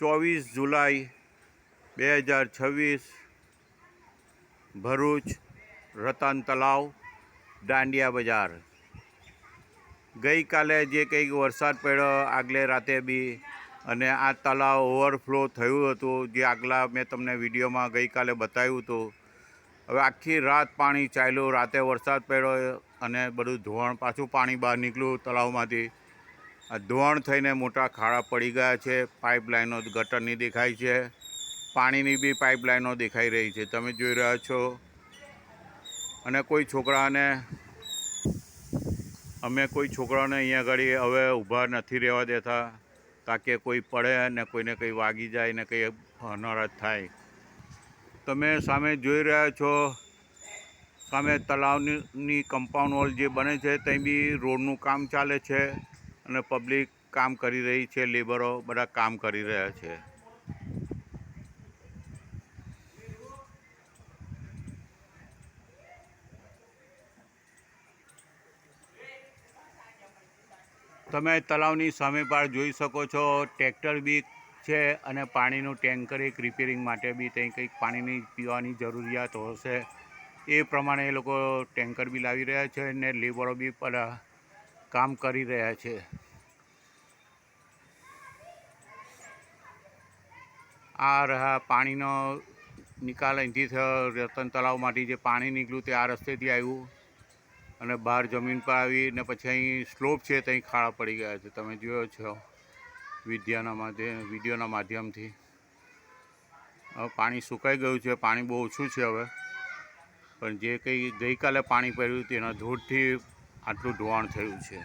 24 જુલાઈ 2026 ભરૂચ રતન તલાવ દાંડિયા બજાર। ગઈકાલે જે કંઈક વરસાદ પડ્યો આગલે રાતે બી અને આ તલાવ ઓવરફ્લો થયું હતું, જે આગલા મેં તમને વિડીયોમાં ગઈકાલે બતાવ્યું હતું। હવે આખી રાત પાણી ચાલ્યું, રાતે વરસાદ પડ્યો અને બધું ધોવાણ, પાછું પાણી બહાર નીકળ્યું તળાવમાંથી। આ ધોવાણ થઈને મોટા ખાડા પડી ગયા છે, પાઇપલાઇનો ગટરની દેખાય છે, પાણીની બી પાઇપલાઇનો દેખાઈ રહી છે, તમે જોઈ રહ્યા છો। અને કોઈ છોકરાને અહીંયા આગળ હવે ઊભા નથી રહેવા દેતા, તાકે કોઈ પડે ને કોઈને કંઈ વાગી જાય ને કંઈ અનર્થ થાય। તમે સામે જોઈ રહ્યા છો, સામે તળાવની કમ્પાઉન્ડ વોલ જે બને છે ત્યાં બી રોડનું કામ ચાલે છે અને પબ્લિક કામ કરી રહી છે, લેબરો બધા કામ કરી રહ્યા છે। તમે તળાવની સામે પાર જોઈ શકો છો, ટ્રેક્ટર બી છે અને પાણીનું ટેન્કર એક રિપેરિંગ માટે બી ત્યાં કંઈક પાણીની પીવાની જરૂરિયાત હશે એ પ્રમાણે એ લોકો ટેન્કર બી લાવી રહ્યા છે અને લેબરો બી બધા કામ કરી રહ્યા છે। આ રહ્યા પાણીનો નિકાલ અહીંથી થયો, રતન તળાવમાંથી જે પાણી નીકળ્યું તે આ રસ્તેથી આવ્યું અને બહાર જમીન પર આવી ને પછી અહીં સ્લોપ છે ત્યાં ખાડા પડી ગયા છે, તમે જોયો છો વિડીયોના માધ્યમથી। હવે પાણી સુકાઈ ગયું છે, પાણી બહુ ઓછું છે હવે, પણ જે કંઈ ગઈકાલે પાણી પડ્યું તેના ધોધથી આટલું ધોવાણ થયું છે।